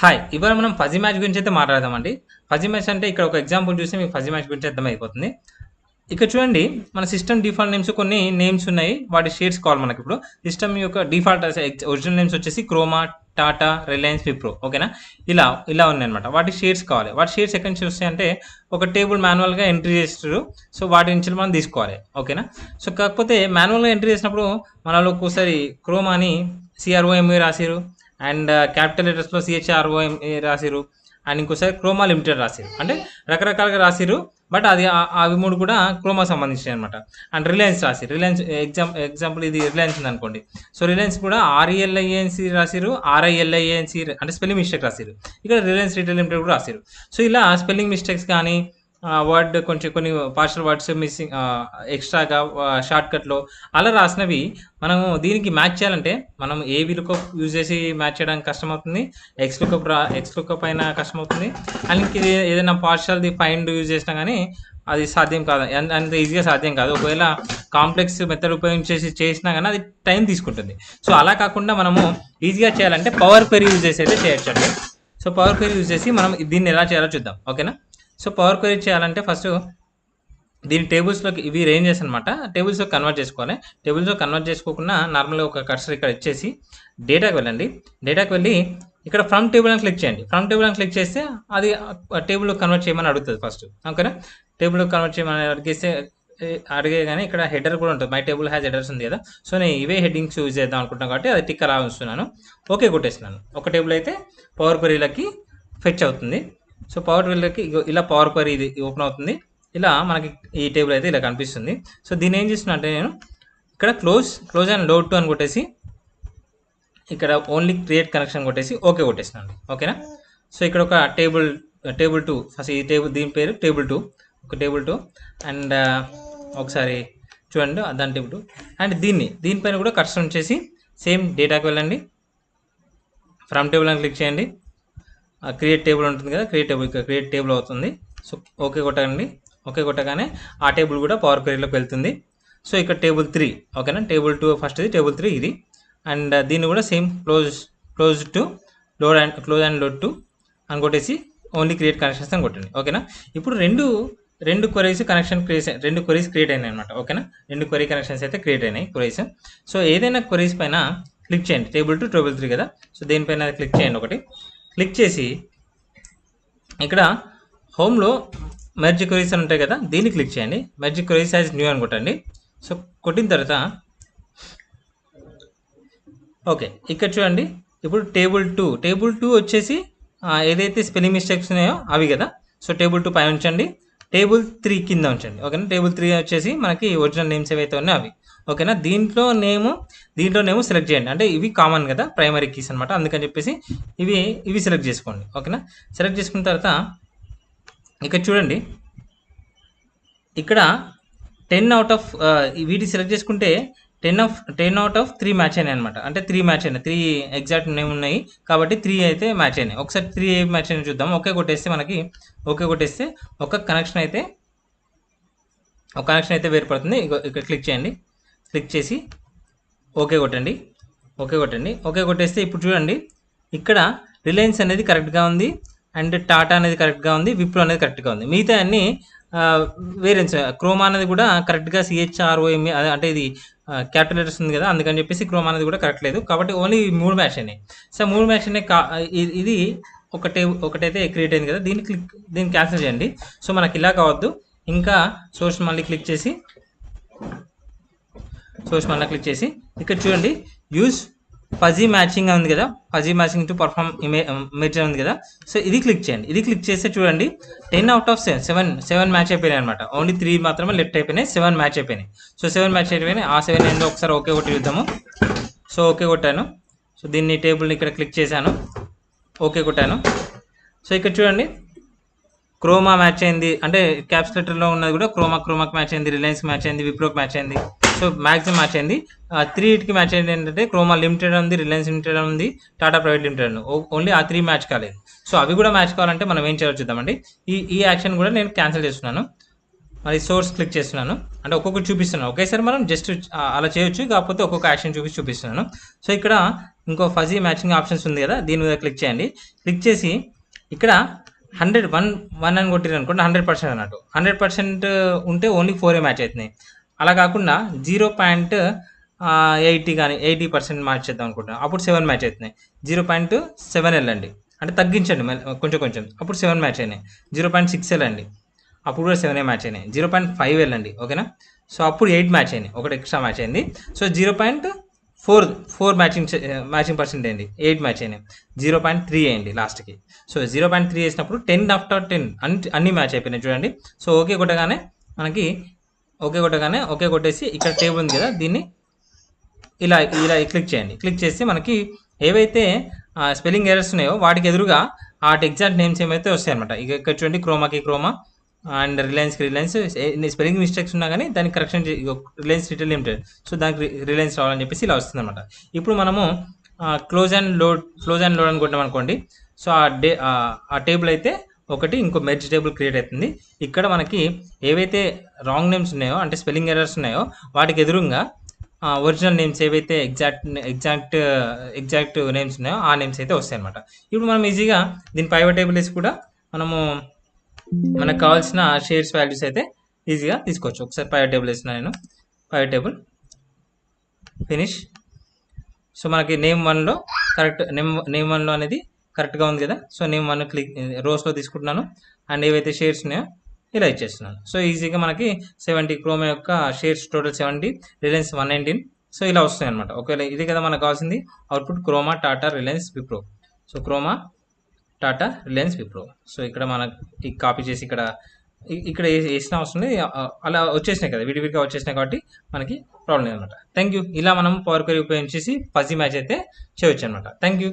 Hi! ఇవాళ మనం fuzzy match గురించైతే మాట్లాడదామండి. ఫజీ మ్యాచ్ అంటే ఇక్కడ ఒక ఎగ్జాంపుల్ చూస్తే మీకు ఫజీ మ్యాచ్ గురించి అర్థమైపోతుంది. ఇక్కడ చూడండి మన సిస్టమ్ డిఫాల్ట్ నేమ్స్ కొన్ని నేమ్స్ ఉన్నాయి. వాటి షేడ్స్ కావాలి మనకిప్పుడు. సిస్టమ్ యొక్క డిఫాల్ట్ ఒరిజినల్ నేమ్స్ వచ్చేసి క్రోమా, టాటా, రిలయన్స్, విప్రో ఓకేనా? ఇలా ఉన్నాయన్నమాట. వాటి షేడ్స్ కావాలి. వాటి షేడ్స్ ఎక్కడి నుంచి వస్తాయంటే ఒక టేబుల్ మాన్యువల్‌గా ఎంట్రీ చేస్తారు. సో వాటి నుంచి మనం తీసుకోవాలి ఓకేనా? సో కాకపోతే మాన్యువల్‌గా ఎంట్రీ చేసినప్పుడు మనలో ఒక్కోసారి క్రోమా అని CROMA రాసిర్రు. అండ్ క్యాపిటల్ లెటర్స్‌లో CHROMA రాసిర్రు. అండ్ ఇంకోసారి క్రోమా లిమిటెడ్ రాసిర్రు. అంటే రకరకాలుగా రాసిర్రు. బట్ అది అవి 3 కూడా క్రోమాకి సంబంధించినవి అనమాట. అండ్ రిలయన్స్ రాసిర్రు. రిలయన్స్ ఎగ్జాంపుల్ ఇది రిలయన్స్ ఉందనుకోండి. సో రిలయన్స్ కూడా RELIANC రాసిర్రు. RILIANC అంటే స్పెల్లింగ్ మిస్టేక్ రాసిర్రు. ఇక్కడ రిలయన్స్ రిటైల్ లిమిటెడ్ కూడా రాసిర్రు. సో ఇలా స్పెల్లింగ్ మిస్టేక్స్ కానీ వర్డ్ కొన్ని పార్షియల్ వర్డ్స్ మిస్సింగ్ ఎక్స్ట్రాగా షార్ట్‌కట్‌లో అలా రాసినవి మనము దీనికి మ్యాచ్ చేయాలంటే మనం ఏ వీలుకప్ యూజ్ చేసి మ్యాచ్ చేయడానికి కష్టమవుతుంది. ఎక్స్ లుకప్ అయినా కష్టమవుతుంది. అండ్ ఇంక ఇది ఏదైనా పార్షియల్‌ది ఫైండ్ యూజ్ చేసినా గానీ అది సాధ్యం కాదు. అంత ఈజీగా సాధ్యం కాదు. ఒకవేళ కాంప్లెక్స్ మెథడ్ ఉపయోగించేసి చేసినా గానీ అది టైం తీసుకుంటుంది. సో అలా కాకుండా మనము ఈజీగా చేయాలంటే పవర్ క్వెరీ యూజ్ చేసి అయితే చేయొచ్చండి. సో పవర్ క్వెరీ యూజ్ చేసి మనం దీన్ని ఎలా చేయాలో చూద్దాం. ఓకేనా? సో పవర్ క్వెరీ చేయాలంటే ఫస్ట్ దీని టేబుల్స్‌లోకి ఇవి రేంజెస్ అనమాట. టేబుల్స్‌లోకి కన్వర్ట్ చేసుకోవాలి. టేబుల్స్‌లో కన్వర్ట్ చేసుకోకుండా నార్మల్‌గా ఒక కర్సర్ ఇక్కడ ఇచ్చేసి డేటాకి వెళ్ళండి. డేటాకి వెళ్ళి ఇక్కడ ఫ్రమ్ టేబుల్ అని క్లిక్ చేయండి. ఫ్రమ్ టేబుల్ అని క్లిక్ చేస్తే అది టేబుల్‌లోకి కన్వర్ట్ చేయమని అడుగుతది ఫస్ట్. ఓకేనా? టేబుల్‌లోకి కన్వర్ట్ చేయమని అడిగేగానే ఇక్కడ హెడర్ కూడా ఉంటుంది. మై టేబుల్ హ్యాస్ హెడర్స్ ఉంది కదా! సో నేను ఇవే హెడ్డింగ్స్ యూజ్ చేద్దాం అనుకుంటున్నాను కాబట్టి అది టిక్ అలా ఉంచుతున్నాను. ఓకే కొట్టేసినాను. ఒక టేబుల్ అయితే పవర్ క్వెరీలకి ఫెచ్ అవుతుంది. సో పవర్ క్వెరీలకి ఇలా పవర్ క్వెరీ ఇది ఓపెన్ అవుతుంది. ఇలా మనకి ఈ టేబుల్ అయితే ఇలా కనిపిస్తుంది. సో దీన్ని ఏం చేస్తున్నా అంటే నేను ఇక్కడ క్లోజ్ అండ్ లోడ్ టు అని కొట్టేసి ఇక్కడ ఓన్లీ క్రియేట్ కనెక్షన్ కొట్టేసి ఓకే కొట్టేసినాను. ఓకేనా? సో ఇక్కడ ఒక టేబుల్ 2 ఫస్ట్ ఈ టేబుల్ దీని పేరు టేబుల్ 2 ఒక టేబుల్ 2 అండ్ ఒకసారి చూడండి దాని టేబుల్ 2 అండ్ దీనిపైన కూడా కర్సర్ ఉంచేసి సేమ్ డేటాకి వెళ్ళండి. ఫ్రమ్ టేబుల్ అని క్లిక్ చేయండి. క్రియేట్ టేబుల్ ఉంటుంది కదా, క్రియేట్ టేబుల్ అవుతుంది. సో ఓకే కొట్టండి. ఓకే కొట్టగానే ఆ టేబుల్ కూడా పవర్ క్వెరీలోకి వెళ్తుంది. సో ఇక్కడ టేబుల్ 3 ఓకేనా? టేబుల్ 2 ఫస్ట్ ఇది, టేబుల్ 3 ఇది. అండ్ దీన్ని కూడా same close to close and load to అని కొట్టేసి ఓన్లీ క్రియేట్ కనెక్షన్స్ అని కొట్టండి. ఓకేనా? ఇప్పుడు రెండు క్వెరీస్ రెండు క్వెరీస్ క్రియేట్ అయినాయి అనమాట. ఓకేనా? రెండు క్వెరీ కనెక్షన్స్ అయితే క్రియేట్ అయినాయి క్వెరీస్. సో ఏదైనా క్వెరీస్ పైన క్లిక్ చేయండి. టేబుల్ 2 టేబుల్ 3 కదా, సో దేనిపైన క్లిక్ చేయండి. ఒకటి క్లిక్ చేసి ఇక్కడ హోమ్లో మెర్జ్ క్వెరీస్ అని ఉంటాయి కదా, దీన్ని క్లిక్ చేయండి. మెర్జ్ క్వెరీస్ యాజ్ న్యూ అని కొట్టండి. సో కొట్టిన తర్వాత ఓకే ఇక్కడ చూడండి ఇప్పుడు టేబుల్ 2 వచ్చేసి ఏదైతే స్పెల్లింగ్ మిస్టేక్స్ ఉన్నాయో అవి కదా. సో టేబుల్ 2 పైన ఉంచండి. టేబుల్ 3 కింద ఉంచండి. ఓకేనా? టేబుల్ 3 వచ్చేసి మనకి ఒరిజినల్ నేమ్స్ ఏవైతే ఉన్నాయో అవి. ఓకేనా? దీంట్లో నేము సెలెక్ట్ చేయండి. అంటే ఇవి కామన్ కదా, ప్రైమరీ కీస్ అనమాట. అందుకని చెప్పేసి ఇవి సెలెక్ట్ చేసుకోండి. ఓకేనా? సెలెక్ట్ చేసుకున్న తర్వాత ఇక్కడ చూడండి ఇక్కడ 10 అవుట్ ఆఫ్ వీటి సెలెక్ట్ చేసుకుంటే 10 అవుట్ ఆఫ్ 3 మ్యాచ్ అయినాయి అనమాట. అంటే 3 మ్యాచ్ అయినాయి. 3 ఎగ్జాక్ట్ నేమ్ ఉన్నాయి కాబట్టి 3 అయితే మ్యాచ్ అయినాయి. ఒకసారి 3 ఏ మ్యాచ్ అయినాయి చూద్దాం. ఓకే కొట్టేస్తే ఒక కనెక్షన్ అయితే వేరుపడుతుంది. ఇక్కడ క్లిక్ చేయండి. క్లిక్ చేసి ఓకే కొట్టండి. ఓకే కొట్టేస్తే ఇప్పుడు చూడండి ఇక్కడ రిలయన్స్ అనేది కరెక్ట్గా ఉంది అండ్ టాటా అనేది కరెక్ట్గా ఉంది, విప్రో అనేది కరెక్ట్గా ఉంది. మిగతా అన్ని వేరియన్స్ క్రోమా అనేది కూడా కరెక్ట్గా CHROMA అంటే ఇది క్యాపిటల్ లెటర్స్ ఉంది కదా, అందుకని చెప్పేసి క్రోమా అనేది కూడా కరెక్ట్ లేదు కాబట్టి ఓన్లీ 3 మ్యాచ్ అయినాయి. సో 3 మ్యాచ్ అయినాయి. ఇది ఒకటైతే క్రియేట్ అయింది కదా, దీన్ని క్యాన్సిల్ చేయండి. సో మనకి ఇలా కావద్దు. ఇంకా సోర్స్ మళ్ళీ క్లిక్ చేసి ఇక్కడ చూడండి యూజ్ ఫజీ మ్యాచింగ్ ఉంది కదా, fuzzy matching to perform image ఉంది కదా. సో ఇది క్లిక్ చేయండి. ఇది క్లిక్ చేస్తే చూడండి 10 అవుట్ ఆఫ్ 7 మ్యాచ్ అయిపోయినాయి అనమాట. ఓన్లీ 3 మాత్రమే లెఫ్ట్ అయిపోయినాయి, 7 మ్యాచ్ అయిపోయినాయి. సో 7 మ్యాచ్ అయిపోయినాయి. ఆ 7 ఏందో ఒకసారి ఓకే కొట్టి చూద్దాము. సో ఓకే కొట్టాను. సో దీన్ని టేబుల్ని ఇక్కడ క్లిక్ చేశాను. ఓకే కొట్టాను. సో ఇక్కడ చూడండి క్రోమా మ్యాచ్ అయింది, అంటే క్యాప్స్ లెటర్లో ఉన్నది కూడా క్రోమాకి మ్యాచ్ అయింది, రిలయన్స్ మ్యాచ్ అయింది, విప్రోకి మ్యాచ్ అయింది. సో మ్యాక్సిమం మ్యాచ్ అయింది. 3కి మ్యాచ్ అయింది ఏంటంటే క్రోమా లిమిటెడ్ ఉంది, రిలయన్స్ లిమిటెడ్ ఉంది, టాటా ప్రైవేట్ లిమిటెడ్ ఉంది. ఓన్లీ ఆ 3 మ్యాచ్ కాలేదు. సో అవి కూడా మ్యాచ్ కావాలంటే మనం ఏం చేయాలో చూద్దామండి. ఈ యాక్షన్ కూడా నేను క్యాన్సిల్ చేస్తున్నాను. మరి సోర్స్ క్లిక్ చేస్తున్నాను, అంటే ఒక్కొక్కటి చూపిస్తున్నాను. ఒకేసారి మనం జస్ట్ అలా చేయొచ్చు, కాకపోతే ఒక్కొక్క యాక్షన్ చూపిస్తున్నాను. సో ఇక్కడ ఇంకో ఫజీ మ్యాచింగ్ ఆప్షన్స్ ఉంది కదా, దీని మీద క్లిక్ చేయండి. క్లిక్ చేసి ఇక్కడ 100 అని కొట్టిరు అనుకోండి, 100% అన్నట్టు. 100% ఉంటే ఓన్లీ 4 మ్యాచ్ అవుతున్నాయి. అలా కాకుండా 0.80 కానీ 80% మ్యాచ్ చేద్దాం అనుకుంటున్నాను, అప్పుడు 7 మ్యాచ్ అవుతున్నాయి. 0.7 వెళ్ళండి, అంటే తగ్గించండి కొంచెం కొంచెం, అప్పుడు 7 మ్యాచ్ అయినాయి. 0.6 వెళ్ళండి, అప్పుడు కూడా 7 మ్యాచ్ అయినాయి. 0.5 వెళ్ళండి, ఓకేనా. సో అప్పుడు 8 మ్యాచ్ అయినాయి, ఒకటి ఎక్స్ట్రా మ్యాచ్ అయింది. సో 0.4 మ్యాచింగ్ పర్సెంట్ అయింది, 8 మ్యాచ్ అయినాయి. 0.3 అయింది లాస్ట్కి. సో 0.3 వేసినప్పుడు 10 ఆఫ్టర్ 10 అన్ని మ్యాచ్ అయిపోయినాయి చూడండి. సో ఓకే కొట్టగానే మనకి ఓకే కొట్టేసి ఇక్కడ టేబుల్ ఉంది కదా, దీన్ని ఇలా ఇలా క్లిక్ చేయండి. క్లిక్ చేస్తే మనకి ఏవైతే స్పెల్లింగ్ ఎర్రర్స్ ఉన్నాయో వాటికి ఎదురుగా వాటి ఎగ్జాక్ట్ నేమ్స్ ఏమైతే వస్తాయి అనమాట. ఇక ఇక్కడ చూడండి, క్రోమాకి Croma and Reliance spelling mistakes ఉన్నా కానీ దానికి correction Reliance retail limited, so దానికి రిలయన్స్ రావాలని చెప్పేసి ఇలా వస్తుంది అనమాట. ఇప్పుడు మనము క్లోజ్ అండ్ లోడ్ అని కొట్టాం అనుకోండి. సో ఆ టేబుల్ అయితే ఒకటి ఇంకో మెర్జ్ టేబుల్ క్రియేట్ అవుతుంది. ఇక్కడ మనకి ఏవైతే రాంగ్ నేమ్స్ ఉన్నాయో, అంటే స్పెల్లింగ్ ఎర్రర్స్ ఉన్నాయో వాటికి ఎదురుగా ఒరిజినల్ నేమ్స్ ఏవైతే ఎగ్జాక్ట్ నేమ్స్ ఉన్నాయో ఆ నేమ్స్ అయితే వస్తాయి అనమాట. ఇప్పుడు మనం ఈజీగా దీని పైవట్ టేబుల్ వేసి కూడా మనము మనకు కావాల్సిన షేర్స్ వాల్యూస్ అయితే ఈజీగా తీసుకోవచ్చు. ఒకసారి పైవట్ టేబుల్ వేసిన నేను, పైవట్ టేబుల్ ఫినిష్. సో మనకి నేమ్ 1లో కరెక్ట్, నేమ్ 1లో అనేది కరెక్ట్గా ఉంది కదా. సో నేమ్ 1 క్లిక్ రోస్లో తీసుకుంటున్నాను, అండ్ ఏవైతే షేర్స్ ఉన్నాయో ఇలా ఇచ్చేస్తున్నాను. సో ఈజీగా మనకి 70 క్రోమా యొక్క షేర్స్ టోటల్ 70, రిలయన్స్ 119. సో ఇలా వస్తాయి అనమాట. ఒకవేళ ఇది కదా మనకు కావాల్సింది output, Croma, Tata, Reliance, Wipro. So Croma, Tata, Reliance, Wipro. So ఇక్కడ మనకి కాపీ చేసి ఇక్కడ వేసిన అవసరం లేదు, అలా వచ్చేసినాయి కదా, విడివిడిగా వచ్చేసినాయి కాబట్టి మనకి ప్రాబ్లం లేదనమాట. Thank you. ఇలా మనం పవర్ క్వెరీ ఉపయోగించేసి ఫజీ మ్యాచ్ అయితే చేయవచ్చు అనమాట. Thank you.